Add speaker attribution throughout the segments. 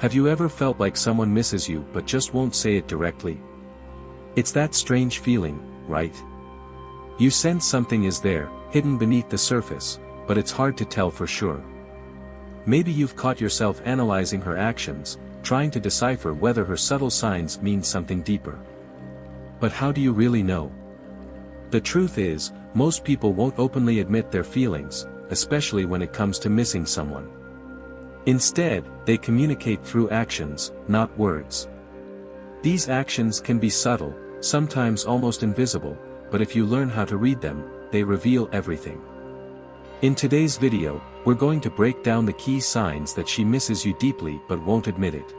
Speaker 1: Have you ever felt like someone misses you but just won't say it directly? It's that strange feeling, right? You sense something is there, hidden beneath the surface, but it's hard to tell for sure. Maybe you've caught yourself analyzing her actions, trying to decipher whether her subtle signs mean something deeper. But how do you really know? The truth is, most people won't openly admit their feelings, especially when it comes to missing someone. Instead, they communicate through actions, not words. These actions can be subtle, sometimes almost invisible, but if you learn how to read them, they reveal everything. In today's video, we're going to break down the key signs that she misses you deeply but won't admit it.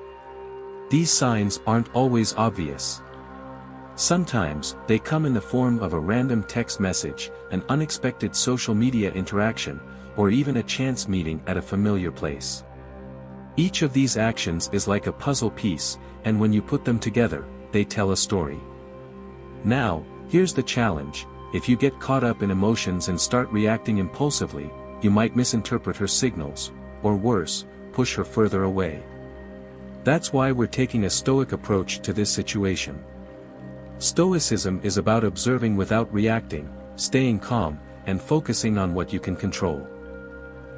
Speaker 1: These signs aren't always obvious. Sometimes, they come in the form of a random text message, an unexpected social media interaction, or even a chance meeting at a familiar place. Each of these actions is like a puzzle piece, and when you put them together, they tell a story. Now, here's the challenge: if you get caught up in emotions and start reacting impulsively, you might misinterpret her signals, or worse, push her further away. That's why we're taking a Stoic approach to this situation. Stoicism is about observing without reacting, staying calm, and focusing on what you can control.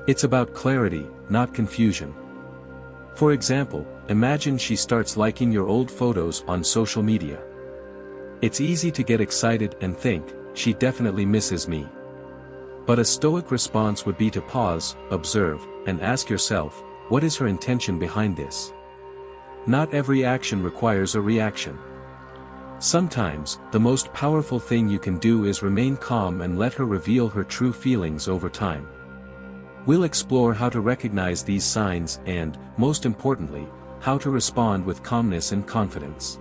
Speaker 1: It's about clarity, not confusion. For example, imagine she starts liking your old photos on social media. It's easy to get excited and think, she definitely misses me. But a Stoic response would be to pause, observe, and ask yourself, what is her intention behind this? Not every action requires a reaction. Sometimes, the most powerful thing you can do is remain calm and let her reveal her true feelings over time. We'll explore how to recognize these signs and, most importantly, how to respond with calmness and confidence.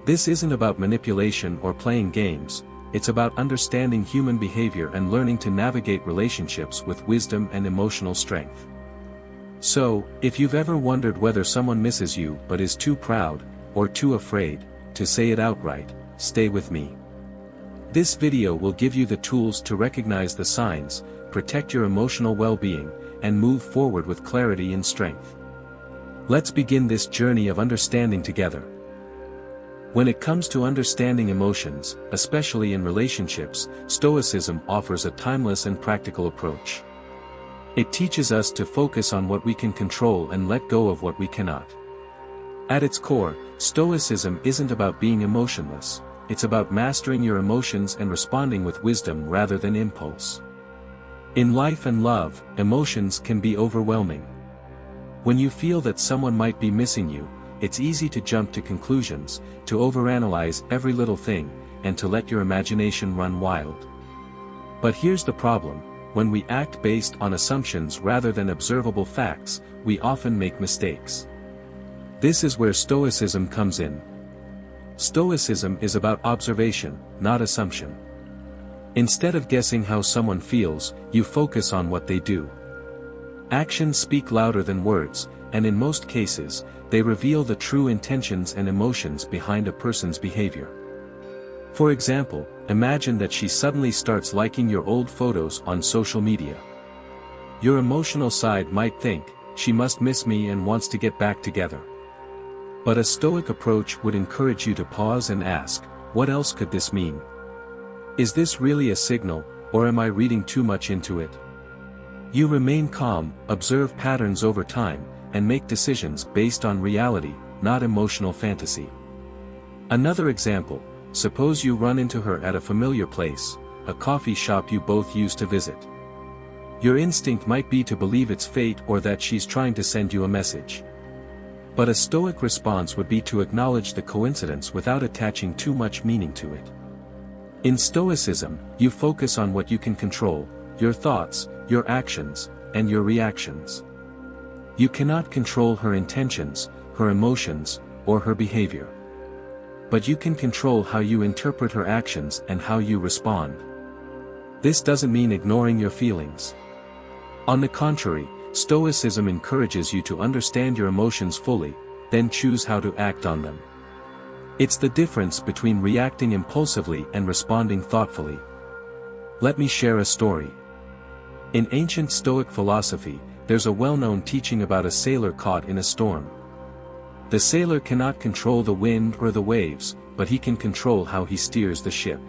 Speaker 1: This isn't about manipulation or playing games, it's about understanding human behavior and learning to navigate relationships with wisdom and emotional strength. So, if you've ever wondered whether someone misses you but is too proud, or too afraid, to say it outright, stay with me. This video will give you the tools to recognize the signs, protect your emotional well-being, and move forward with clarity and strength. Let's begin this journey of understanding together. When it comes to understanding emotions, especially in relationships, Stoicism offers a timeless and practical approach. It teaches us to focus on what we can control and let go of what we cannot. At its core, Stoicism isn't about being emotionless, it's about mastering your emotions and responding with wisdom rather than impulse. In life and love, emotions can be overwhelming. When you feel that someone might be missing you, it's easy to jump to conclusions, to overanalyze every little thing, and to let your imagination run wild. But here's the problem: when we act based on assumptions rather than observable facts, we often make mistakes. This is where Stoicism comes in. Stoicism is about observation, not assumption. Instead of guessing how someone feels, you focus on what they do. Actions speak louder than words, and in most cases, they reveal the true intentions and emotions behind a person's behavior. For example, imagine that she suddenly starts liking your old photos on social media. Your emotional side might think, she must miss me and wants to get back together. But a Stoic approach would encourage you to pause and ask, what else could this mean? Is this really a signal, or am I reading too much into it? You remain calm, observe patterns over time, and make decisions based on reality, not emotional fantasy. Another example: suppose you run into her at a familiar place, a coffee shop you both used to visit. Your instinct might be to believe it's fate or that she's trying to send you a message. But a Stoic response would be to acknowledge the coincidence without attaching too much meaning to it. In Stoicism, you focus on what you can control: your thoughts, your actions, and your reactions. You cannot control her intentions, her emotions, or her behavior. But you can control how you interpret her actions and how you respond. This doesn't mean ignoring your feelings. On the contrary, Stoicism encourages you to understand your emotions fully, then choose how to act on them. It's the difference between reacting impulsively and responding thoughtfully. Let me share a story. In ancient Stoic philosophy, there's a well-known teaching about a sailor caught in a storm. The sailor cannot control the wind or the waves, but he can control how he steers the ship.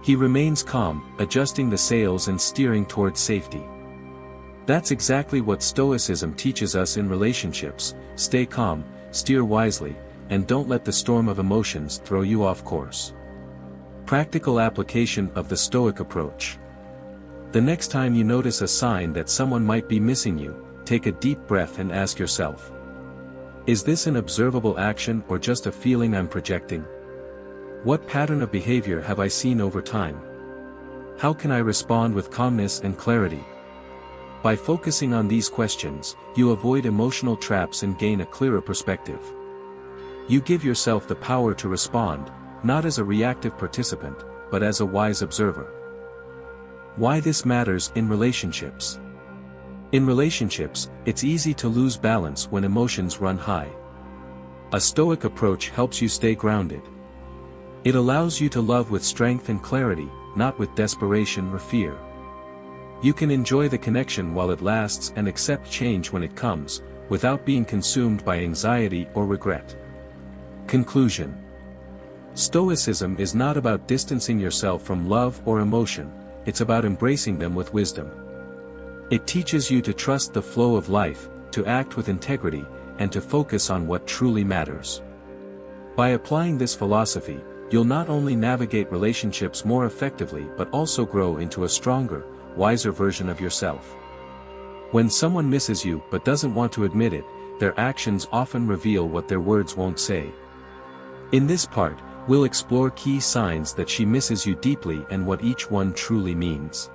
Speaker 1: He remains calm, adjusting the sails and steering towards safety. That's exactly what Stoicism teaches us in relationships: stay calm, steer wisely, and don't let the storm of emotions throw you off course. Practical application of the Stoic approach. The next time you notice a sign that someone might be missing you, take a deep breath and ask yourself, is this an observable action or just a feeling I'm projecting? What pattern of behavior have I seen over time? How can I respond with calmness and clarity? By focusing on these questions, you avoid emotional traps and gain a clearer perspective. You give yourself the power to respond, not as a reactive participant, but as a wise observer. Why this matters in relationships. In relationships, it's easy to lose balance when emotions run high. A Stoic approach helps you stay grounded. It allows you to love with strength and clarity, not with desperation or fear. You can enjoy the connection while it lasts and accept change when it comes, without being consumed by anxiety or regret. Conclusion. Stoicism is not about distancing yourself from love or emotion, it's about embracing them with wisdom. It teaches you to trust the flow of life, to act with integrity, and to focus on what truly matters. By applying this philosophy, you'll not only navigate relationships more effectively but also grow into a stronger, wiser version of yourself. When someone misses you but doesn't want to admit it, their actions often reveal what their words won't say. In this part, we'll explore key signs that she misses you deeply and what each one truly means.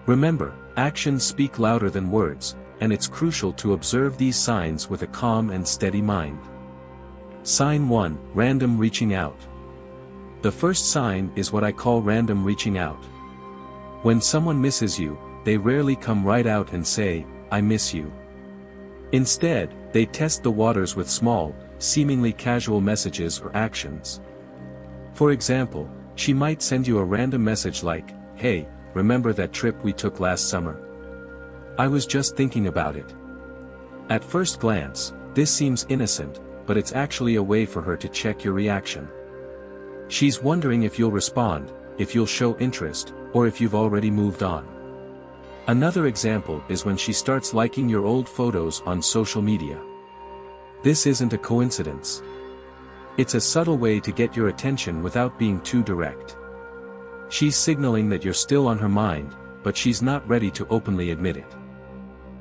Speaker 1: Remember, actions speak louder than words, and it's crucial to observe these signs with a calm and steady mind. Sign 1: Random reaching out. The first sign is what I call random reaching out. When someone misses you, they rarely come right out and say, "I miss you." Instead, they test the waters with small, seemingly casual messages or actions. For example, she might send you a random message like, "Hey, remember that trip we took last summer? I was just thinking about it." At first glance, this seems innocent, but it's actually a way for her to check your reaction. She's wondering if you'll respond, if you'll show interest, or if you've already moved on. Another example is when she starts liking your old photos on social media. This isn't a coincidence. It's a subtle way to get your attention without being too direct. She's signaling that you're still on her mind, but she's not ready to openly admit it.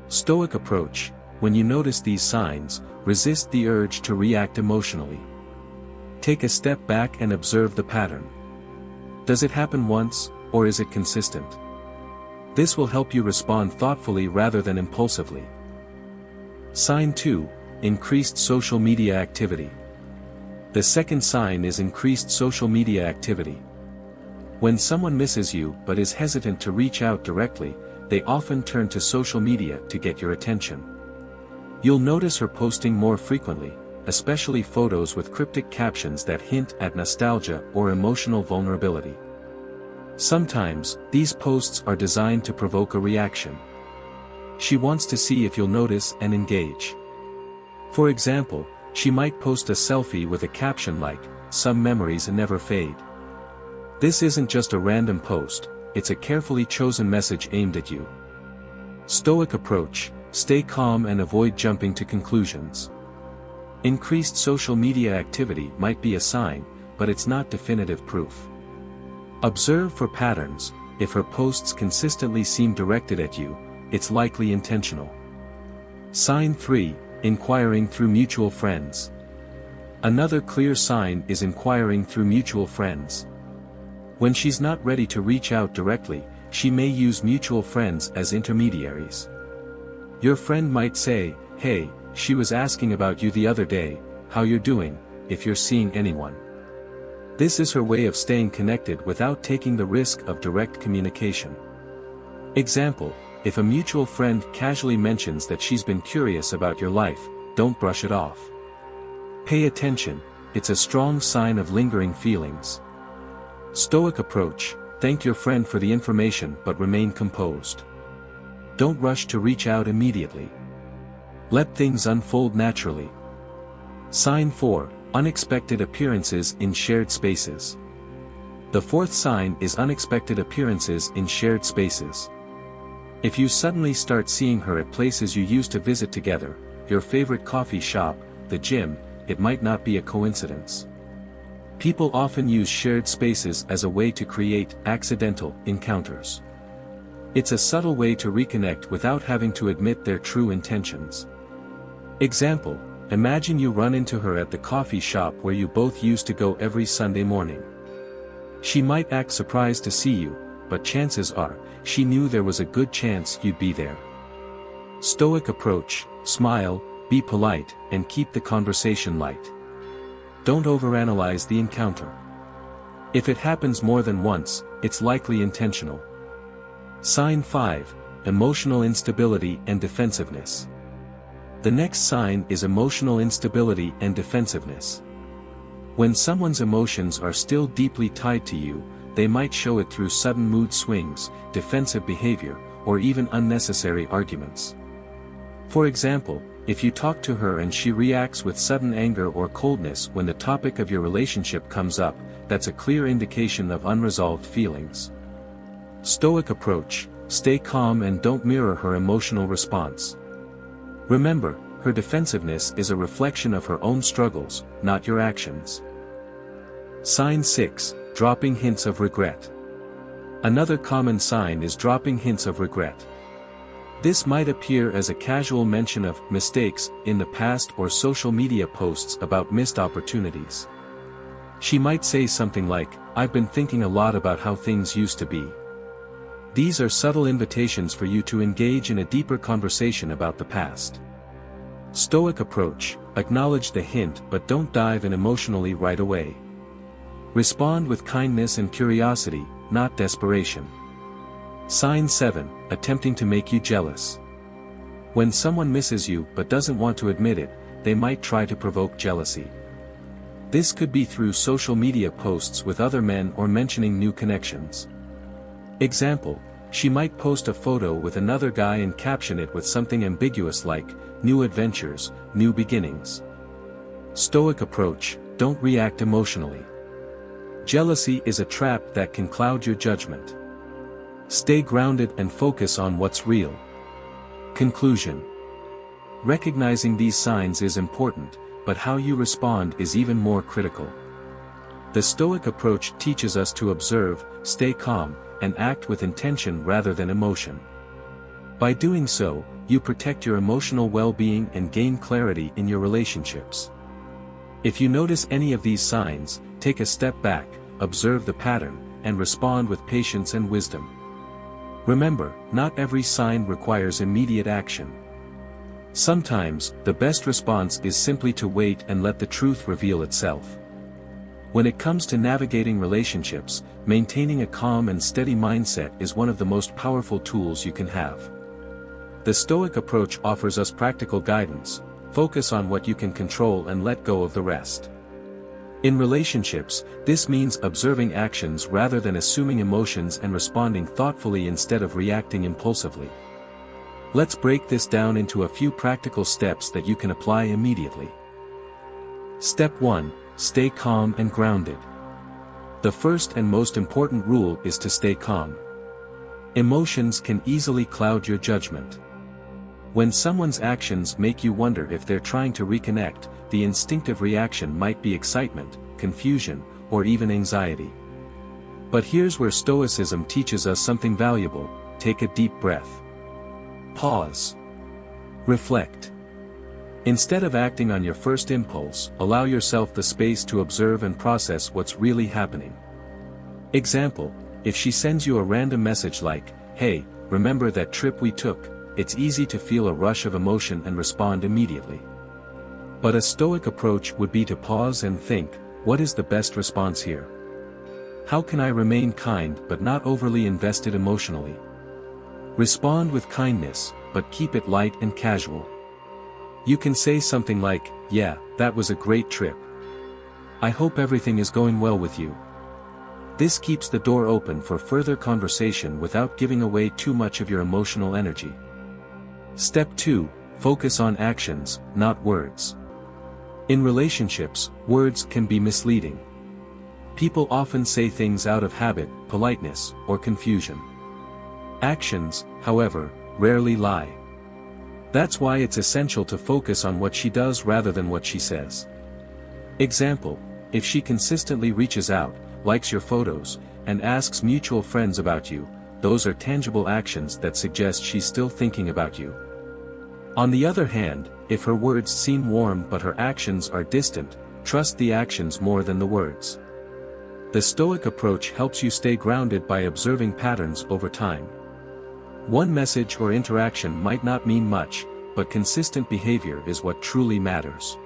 Speaker 1: Stoic approach: when you notice these signs, resist the urge to react emotionally. Take a step back and observe the pattern. Does it happen once, or is it consistent? This will help you respond thoughtfully rather than impulsively. Sign 2: Increased social media activity. The second sign is increased social media activity. When someone misses you but is hesitant to reach out directly, they often turn to social media to get your attention. You'll notice her posting more frequently, especially photos with cryptic captions that hint at nostalgia or emotional vulnerability. Sometimes, these posts are designed to provoke a reaction. She wants to see if you'll notice and engage. For example, she might post a selfie with a caption like, "Some memories never fade." This isn't just a random post, it's a carefully chosen message aimed at you. Stoic approach: stay calm and avoid jumping to conclusions. Increased social media activity might be a sign, but it's not definitive proof. Observe for patterns. If her posts consistently seem directed at you, it's likely intentional. Sign 3: Inquiring through mutual friends. Another clear sign is inquiring through mutual friends. When she's not ready to reach out directly, she may use mutual friends as intermediaries. Your friend might say, "Hey, she was asking about you the other day, how you're doing, if you're seeing anyone." This is her way of staying connected without taking the risk of direct communication. Example: if a mutual friend casually mentions that she's been curious about your life, don't brush it off. Pay attention, it's a strong sign of lingering feelings. Stoic approach: thank your friend for the information but remain composed. Don't rush to reach out immediately. Let things unfold naturally. Sign 4, unexpected appearances in shared spaces. The fourth sign is unexpected appearances in shared spaces. If you suddenly start seeing her at places you used to visit together, your favorite coffee shop, the gym, it might not be a coincidence. People often use shared spaces as a way to create accidental encounters. It's a subtle way to reconnect without having to admit their true intentions. Example: imagine you run into her at the coffee shop where you both used to go every Sunday morning. She might act surprised to see you, but chances are, she knew there was a good chance you'd be there. Stoic approach: smile, be polite, and keep the conversation light. Don't overanalyze the encounter. If it happens more than once, it's likely intentional. Sign 5, emotional instability and defensiveness. The next sign is emotional instability and defensiveness. When someone's emotions are still deeply tied to you, they might show it through sudden mood swings, defensive behavior, or even unnecessary arguments. For example, if you talk to her and she reacts with sudden anger or coldness when the topic of your relationship comes up, that's a clear indication of unresolved feelings. Stoic approach: stay calm and don't mirror her emotional response. Remember, her defensiveness is a reflection of her own struggles, not your actions. Sign 6, dropping hints of regret. Another common sign is dropping hints of regret. This might appear as a casual mention of mistakes in the past or social media posts about missed opportunities. She might say something like, "I've been thinking a lot about how things used to be." These are subtle invitations for you to engage in a deeper conversation about the past. Stoic approach: acknowledge the hint but don't dive in emotionally right away. Respond with kindness and curiosity, not desperation. Sign 7, attempting to make you jealous. When someone misses you but doesn't want to admit it, they might try to provoke jealousy. This could be through social media posts with other men or mentioning new connections. Example: she might post a photo with another guy and caption it with something ambiguous like, "New adventures, new beginnings." Stoic approach: don't react emotionally. Jealousy is a trap that can cloud your judgment. Stay grounded and focus on what's real. Conclusion: recognizing these signs is important, but how you respond is even more critical. The Stoic approach teaches us to observe, stay calm, and act with intention rather than emotion. By doing so, you protect your emotional well-being and gain clarity in your relationships. If you notice any of these signs, take a step back, observe the pattern, and respond with patience and wisdom. Remember, not every sign requires immediate action. Sometimes, the best response is simply to wait and let the truth reveal itself. When it comes to navigating relationships, maintaining a calm and steady mindset is one of the most powerful tools you can have. The Stoic approach offers us practical guidance: focus on what you can control and let go of the rest. In relationships, this means observing actions rather than assuming emotions and responding thoughtfully instead of reacting impulsively. Let's break this down into a few practical steps that you can apply immediately. Step 1. Stay calm and grounded. The first and most important rule is to stay calm. Emotions can easily cloud your judgment. When someone's actions make you wonder if they're trying to reconnect, the instinctive reaction might be excitement, confusion, or even anxiety. But here's where Stoicism teaches us something valuable: take a deep breath. Pause. Reflect. Instead of acting on your first impulse, allow yourself the space to observe and process what's really happening. Example: if she sends you a random message like, "Hey, remember that trip we took?" it's easy to feel a rush of emotion and respond immediately. But a Stoic approach would be to pause and think, what is the best response here? How can I remain kind but not overly invested emotionally? Respond with kindness, but keep it light and casual. You can say something like, "Yeah, that was a great trip. I hope everything is going well with you." This keeps the door open for further conversation without giving away too much of your emotional energy. Step 2. Focus on actions, not words. In relationships, words can be misleading. People often say things out of habit, politeness, or confusion. Actions, however, rarely lie. That's why it's essential to focus on what she does rather than what she says. Example, if she consistently reaches out, likes your photos, and asks mutual friends about you, those are tangible actions that suggest she's still thinking about you. On the other hand, if her words seem warm but her actions are distant, trust the actions more than the words. The Stoic approach helps you stay grounded by observing patterns over time. One message or interaction might not mean much, but consistent behavior is what truly matters.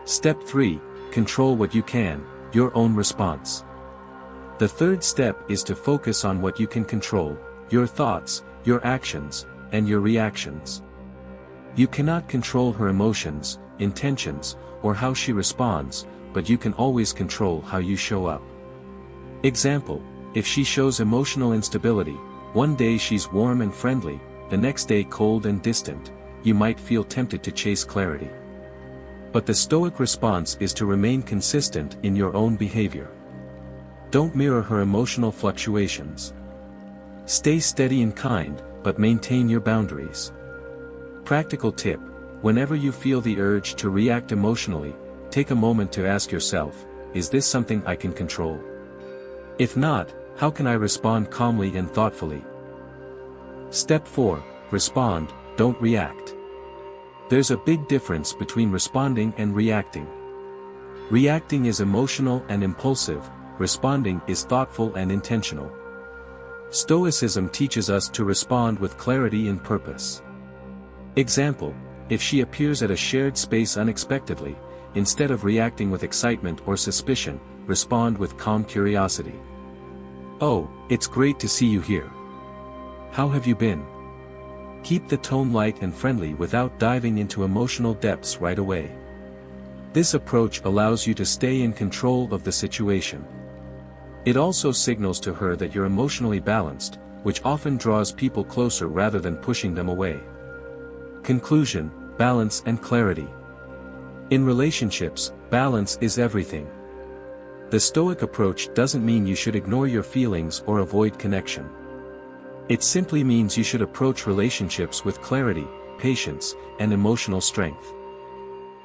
Speaker 1: Step 3. Control what you can, your own response. The third step is to focus on what you can control, your thoughts, your actions, and your reactions. You cannot control her emotions, intentions, or how she responds, but you can always control how you show up. Example, if she shows emotional instability, one day she's warm and friendly, the next day cold and distant, you might feel tempted to chase clarity. But the Stoic response is to remain consistent in your own behavior. Don't mirror her emotional fluctuations. Stay steady and kind, but maintain your boundaries. Practical tip: whenever you feel the urge to react emotionally, take a moment to ask yourself, is this something I can control? If not, how can I respond calmly and thoughtfully? Step 4. Respond, don't react. There's a big difference between responding and reacting. Reacting is emotional and impulsive, responding is thoughtful and intentional. Stoicism teaches us to respond with clarity and purpose. Example, if she appears at a shared space unexpectedly, instead of reacting with excitement or suspicion, respond with calm curiosity. Oh, it's great to see you here. How have you been? Keep the tone light and friendly without diving into emotional depths right away. This approach allows you to stay in control of the situation. It also signals to her that you're emotionally balanced, which often draws people closer rather than pushing them away. Conclusion: balance and clarity. In relationships, balance is everything. The Stoic approach doesn't mean you should ignore your feelings or avoid connection. It simply means you should approach relationships with clarity, patience, and emotional strength.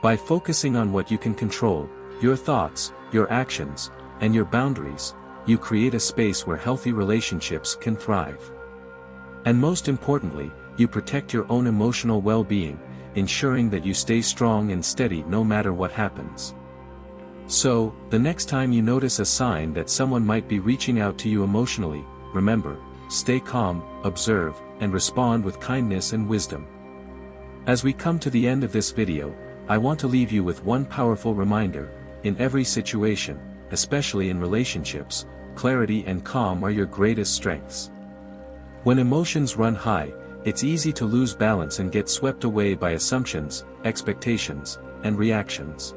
Speaker 1: By focusing on what you can control, your thoughts, your actions, and your boundaries, you create a space where healthy relationships can thrive. And most importantly, you protect your own emotional well-being, ensuring that you stay strong and steady no matter what happens. So, the next time you notice a sign that someone might be reaching out to you emotionally, remember, stay calm, observe, and respond with kindness and wisdom. As we come to the end of this video, I want to leave you with one powerful reminder: in every situation, especially in relationships, clarity and calm are your greatest strengths. When emotions run high, it's easy to lose balance and get swept away by assumptions, expectations, and reactions.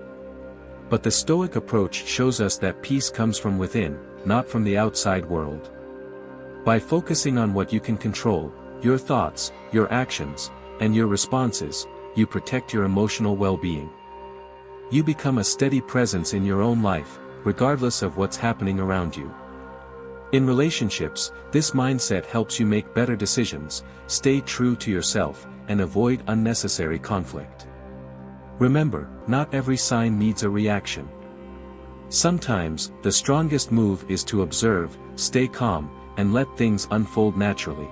Speaker 1: But the Stoic approach shows us that peace comes from within, not from the outside world. By focusing on what you can control, your thoughts, your actions, and your responses, you protect your emotional well-being. You become a steady presence in your own life, regardless of what's happening around you. In relationships, this mindset helps you make better decisions, stay true to yourself, and avoid unnecessary conflict. Remember, not every sign needs a reaction. Sometimes, the strongest move is to observe, stay calm, and let things unfold naturally.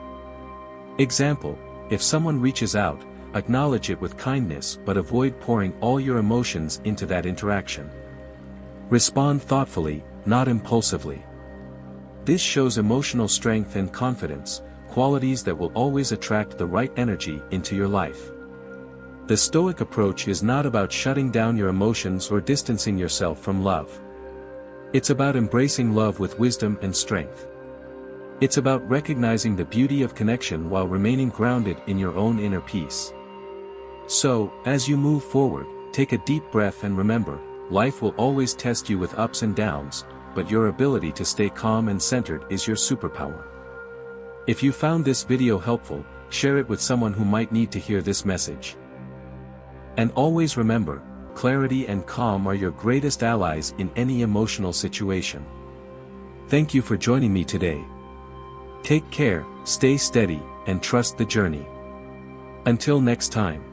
Speaker 1: Example, if someone reaches out, acknowledge it with kindness but avoid pouring all your emotions into that interaction. Respond thoughtfully, not impulsively. This shows emotional strength and confidence, qualities that will always attract the right energy into your life. The Stoic approach is not about shutting down your emotions or distancing yourself from love. It's about embracing love with wisdom and strength. It's about recognizing the beauty of connection while remaining grounded in your own inner peace. So, as you move forward, take a deep breath and remember, life will always test you with ups and downs, but your ability to stay calm and centered is your superpower. If you found this video helpful, share it with someone who might need to hear this message. And always remember, clarity and calm are your greatest allies in any emotional situation. Thank you for joining me today. Take care, stay steady, and trust the journey. Until next time.